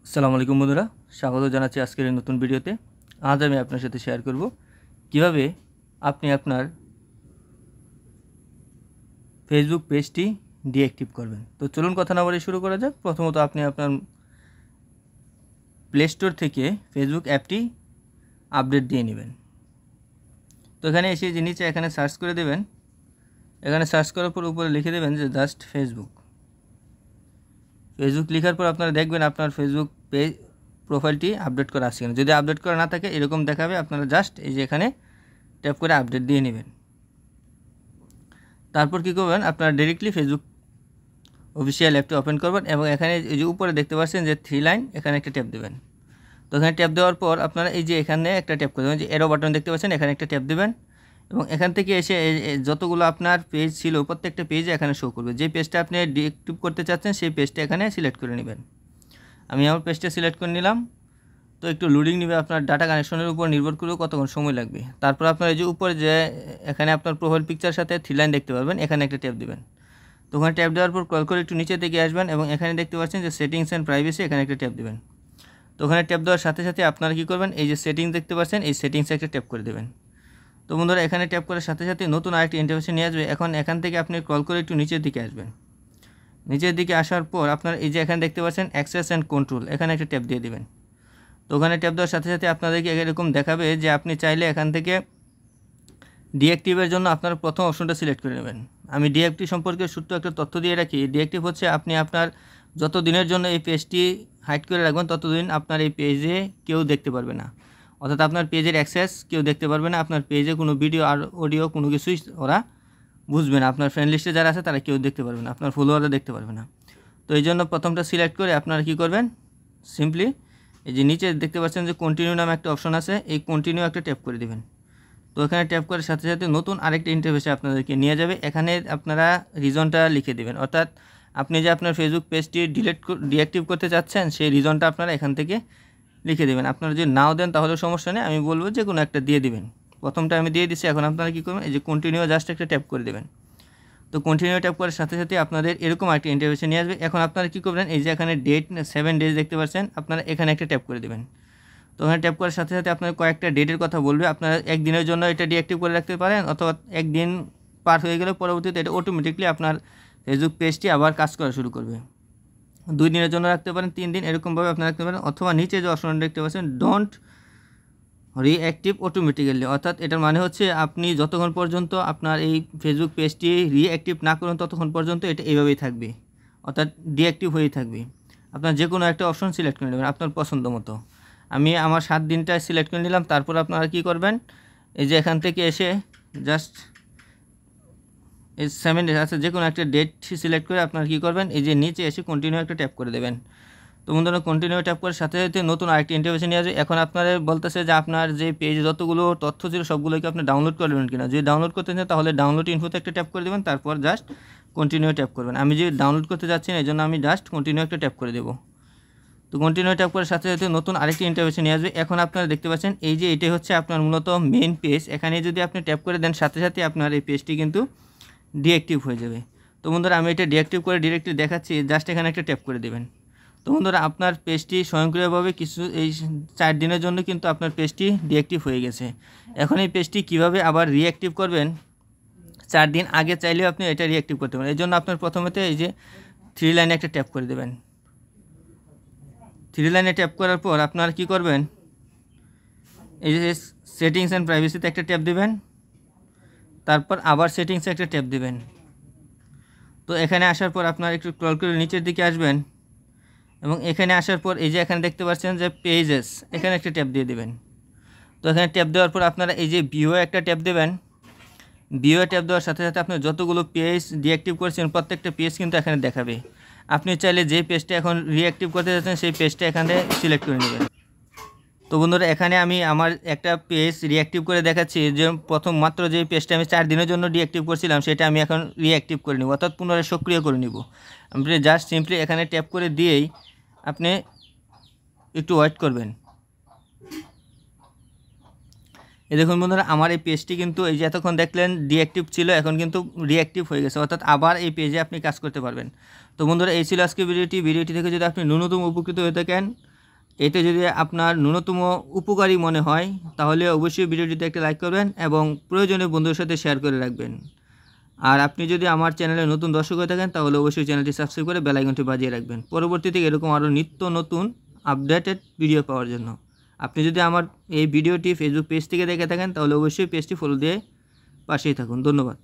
আসসালামু আলাইকুম বন্ধুরা, স্বাগত জানাচ্ছি আজকের এই নতুন ভিডিওতে। আজ আমি আপনার সাথে শেয়ার করব কিভাবে আপনি আপনার ফেসবুক পেজটি ডিঅ্যাক্টিভ করবেন। তো চলুন কথা না বলে শুরু করা যাক। প্রথমত আপনি আপনার প্লে স্টোর থেকে ফেসবুক অ্যাপটি আপডেট দিয়ে নেবেন। তো এখানে এসে যে নিচে এখানে সার্চ করে দেবেন। এখানে সার্চ করার পর উপরে লিখে দেবেন যে জাস্ট ফেসবুক লেখার পর আপনারা দেখবেন আপনার ফেসবুক পেজ প্রোফাইলটি আপডেট করা আছে কিনা। যদি আপডেট করা না থাকে এরকম দেখাবে, আপনারা জাস্ট এই যে এখানে ট্যাপ করে আপডেট দিয়ে নেবেন। তারপর কী করবেন, আপনারা ডাইরেক্টলি ফেসবুক অফিসিয়াল অ্যাপটি ওপেন করবেন এবং এখানে এই যে উপরে দেখতে পাচ্ছেন যে 3 লাইন, এখানে একটা ট্যাপ দেবেন। তো এখানে ট্যাপ দেওয়ার পর আপনারা এই যে এখানে একটা ট্যাপ করে দেবেন, যে এরো বাটন দেখতে পাচ্ছেন, এখানে একটা ট্যাপ দেবেন এবং এখান থেকে এসে যতগুলো আপনার পেজ ছিল প্রত্যেকটা পেজে এখানে শো করবে। যে পেজটা আপনি ডিঅ্যাক্টিভ করতে চাচ্ছেন সেই পেজটা এখানে সিলেক্ট করে নেবেন। আমি আমার পেজটা সিলেক্ট করে নিলাম। তো একটু লোডিং নেবে, আপনার ডাটা কানেকশনের উপর নির্ভর করে কতক্ষণ সময় লাগবে। তারপর আপনার এই যে উপরে যে এখানে আপনার প্রোফাইল পিকচার সাথে 3 লাইন দেখতে পারবেন, এখানে একটা ট্যাপ দেবেন। তো ওখানে ট্যাপ দেওয়ার পর কল করে একটু নিচে দিকে আসবেন এবং এখানে দেখতে পাচ্ছেন যে সেটিংস অ্যান্ড প্রাইভেসি, এখানে একটা ট্যাপ দেবেন। তো ওখানে ট্যাপ দেওয়ার সাথে সাথে আপনারা কী করবেন, এই যে সেটিংস দেখতে পাচ্ছেন, এই সেটিংসে একটা ট্যাপ করে দেবেন। তো বন্ধুরা এখানে ট্যাপ করার সাথে সাথে নতুন আরেকটি ইন্টারফেসে নিয়ে আসবে। এখন এখান থেকে আপনি কল করে একটু নিচের দিকে আসবেন। নিচের দিকে আসার পর আপনার এই যে এখানে দেখতে পাচ্ছেন অ্যাক্সেস অ্যান্ড কন্ট্রোল, এখানে একটা ট্যাপ দিয়ে দেবেন। তো ওখানে ট্যাপ দেওয়ার সাথে সাথে আপনাদেরকে এরকম দেখাবে যে আপনি চাইলে এখান থেকে ডিঅ্যাক্টিভের জন্য আপনার প্রথম অপশনটা সিলেক্ট করে নেবেন। আমি ডিঅ্যাক্টিভ সম্পর্কে ছোট্ট একটা তথ্য দিয়ে রাখি। ডিঅ্যাক্টিভ হচ্ছে আপনি আপনার যত দিনের জন্য এই পেজটি হাইড করে রাখবেন ততদিন আপনার এই পেজে কেউ দেখতে পারবে না, অর্থাৎ আপনার পেজের অ্যাক্সেস কেউ দেখতে পারবে না। আপনার পেজে কোনো ভিডিও আর অডিও কোনো কিছুই ওরা বুঝবে না। আপনার ফ্রেন্ড লিস্টে যারা আছে তারা কেউ দেখতে পারবে না, আপনার ফলোয়াররা দেখতে পারবে না। তো এই জন্য প্রথমটা সিলেক্ট করে আপনারা কী করবেন, সিম্পলি এই যে নিচে দেখতে পাচ্ছেন যে কন্টিনিউ নামে একটা অপশন আছে, এই কন্টিনিউ একটা ট্যাপ করে দেবেন। তো এখানে ট্যাপ করার সাথে সাথে নতুন আরেকটা ইন্টারফেসে আপনাদেরকে নিয়ে যাবে। এখানে আপনারা রিজনটা লিখে দেবেন, অর্থাৎ আপনি যে আপনার ফেসবুক পেজটি ডিঅ্যাক্টিভ করতে চাচ্ছেন সেই রিজনটা আপনারা এখান থেকে লিখে দেবেন। আপনারা যদি নাও দেন তাহলে সমস্যা নেই, আমি বলবো যে কোনো একটা দিয়ে দিবেন। প্রথমটা আমি দিয়ে দিচ্ছি। এখন আপনারা কী করবেন, এই যে কন্টিনিউ জাস্ট একটা ট্যাপ করে দেবেন। তো কন্টিনিউ ট্যাপ করার সাথে সাথে আপনাদের এরকম একটা ইন্টারফেসে নিয়ে আসবে। এখন আপনারা কী করবেন, এই যে এখানে ডেট 7 ডেজ দেখতে পাচ্ছেন, আপনারা এখানে একটা ট্যাপ করে দেবেন। তো ওখানে ট্যাপ করার সাথে সাথে আপনার কয়েকটা ডেটের কথা বলবে। আপনারা একদিনের জন্য এটা ডিঅ্যাক্টিভ করে রাখতে পারেন, অথবা একদিন পার হয়ে গেলে পরবর্তীতে এটা অটোমেটিকলি আপনার ফেসবুক পেজটি আবার কাজ করা শুরু করবে। 2 দিনের জন্য রাখতে পারেন, 3 দিন, এরকমভাবে আপনারা রাখতে পারেন। অথবা নিচে যে অপশনটা দেখতে পাচ্ছেন ডোন্ট রিঅ্যাক্টিভ অটোমেটিক্যালি, অর্থাৎ এটার মানে হচ্ছে আপনি যতক্ষণ পর্যন্ত আপনার এই ফেসবুক পেজটি রিঅ্যাক্টিভ না করুন ততক্ষণ পর্যন্ত এটা এইভাবেই থাকবে, অর্থাৎ ডিঅ্যাক্টিভ হয়েই থাকবে। আপনার যে কোনো একটা অপশন সিলেক্ট করে নেবেন আপনার পছন্দ মতো। আমি আমার 7 দিনটা সিলেক্ট করে নিলাম। তারপর আপনারা কী করবেন, এই যে এখান থেকে এসে জাস্ট এই 7 ডেজ আছে, যে কোনো একটা ডেট সিলেক্ট করে আপনারা কী করবেন, এই যে নিচে এসে কন্টিনিউ একটা ট্যাপ করে দেবেন। তো বন্ধুরা কন্টিনিউ ট্যাপ করার সাথে সাথে নতুন আরেকটি ইন্টারফেসে নিয়ে আসবে। এখন আপনারা বলতেছে যে আপনার যে পেজে যতগুলো তথ্য ছিল সবগুলোকে আপনি ডাউনলোড করবেন কিনা। যদি ডাউনলোড করতে চান তাহলে ডাউনলোড ইনফোতে একটা ট্যাপ করে দেবেন, তারপর জাস্ট কন্টিনিউ ট্যাপ করবেন। আমি যে ডাউনলোড করতে যাচ্ছি না এই জন্য আমি জাস্ট কন্টিনিউ একটা ট্যাপ করে দেবো। তো কন্টিনিউ ট্যাপ করার সাথে সাথে নতুন আরেকটি ইন্টারফেসে নিয়ে আসবে। এখন আপনারা দেখতে পাচ্ছেন এই যে এটাই হচ্ছে আপনার মূলত মেইন পেজ। এখানে যদি আপনি ট্যাপ করে দেন সাথে সাথে আপনার এই পেজটি কিন্তু ডিঅ্যাক্টিভ হয়ে যাবে। তো বন্ধুরা আমি এটা ডিঅ্যাক্টিভ করে ডিরেক্টলি দেখাচ্ছি, জাস্ট এখানে একটা ট্যাপ করে দেবেন। তো বন্ধুরা আপনার পেজটি স্বয়ংক্রিয়ভাবে এই 4 দিনের জন্য কিন্তু আপনার পেজটি ডিঅ্যাক্টিভ হয়ে গেছে। এখন এই পেজটি কীভাবে আবার রিঅ্যাক্টিভ করবেন, 4 দিন আগে চাইলেও আপনি এটা রিঅ্যাক্টিভ করতে পারেন। এই জন্য আপনার প্রথমেতে এই যে 3 লাইনে একটা ট্যাপ করে দেবেন। 3 লাইনে ট্যাপ করার পর আপনারা কী করবেন, এই যে সেটিংস অ্যান্ড প্রাইভেসিতে একটা ট্যাপ দেবেন, তারপর আবার সেটিংসে একটা ট্যাপ দেবেন। তো এখানে আসার পর আপনারা একটু স্ক্রল করে নিচের দিকে আসবেন এবং এখানে আসার পর এই যে এখানে দেখতে পাচ্ছেন যে পেজেস, এখানে একটা ট্যাপ দিয়ে দেবেন। তো এখানে ট্যাপ দেওয়ার পর আপনারা এই যে ভিউ একটা ট্যাপ দেবেন। ভিউ ট্যাপ দেওয়ার সাথে সাথে আপনি যতগুলো পেজ ডিঅ্যাক্টিভ করেছেন প্রত্যেকটা পেজ কিন্তু এখানে দেখাবে। আপনি চাইলে যে পেজটা এখন রিঅ্যাক্টিভ করতে যাচ্ছেন সেই পেজটা এখানে সিলেক্ট করে নেবেন। তো বন্ধুরা এখানে আমি আমার একটা পেজ রিঅ্যাক্টিভ করে দেখাচ্ছি, যে প্রথম মাত্র যে পেজটা আমি 4 দিনের জন্য ডিঅ্যাক্টিভ করছিলাম সেটা আমি এখন রিঅ্যাক্টিভ করে নিব, অর্থাৎ পুনরায় সক্রিয় করে নিব। আপনি জাস্ট সিম্পলি এখানে ট্যাপ করে দিয়েই আপনি একটু ওয়েট করবেন। এই দেখুন বন্ধুরা আমার এই পেজটি কিন্তু এই যে এতক্ষণ দেখলেন ডিঅ্যাক্টিভ ছিল, এখন কিন্তু রিঅ্যাক্টিভ হয়ে গেছে, অর্থাৎ আবার এই পেজে আপনি কাজ করতে পারবেন। তো বন্ধুরা এই ছিল আজকে ভিডিওটি থেকে যদি আপনি ন্যূনতম উপকৃত হয়ে থাকেন এতে যদি আপনার ন্যূনতম উপকারী মনে হয় তাহলে অবশ্যই ভিডিওটিতে একটা লাইক করবেন এবং প্রয়োজনে বন্ধুদের সাথে শেয়ার করে রাখবেন। আর আপনি যদি আমার চ্যানেলে নতুন দর্শক হয়ে থাকেন তাহলে অবশ্যই চ্যানেলটি সাবস্ক্রাইব করে বেল আইকনটি বাজিয়ে রাখবেন পরবর্তীতে এরকম আরও নিত্য নতুন আপডেটেড ভিডিও পাওয়ার জন্য। আপনি যদি আমার এই ভিডিওটি ফেসবুক পেজ থেকে দেখে থাকেন তাহলে অবশ্যই পেজটি ফলো দিয়ে পাশেই থাকুন। ধন্যবাদ।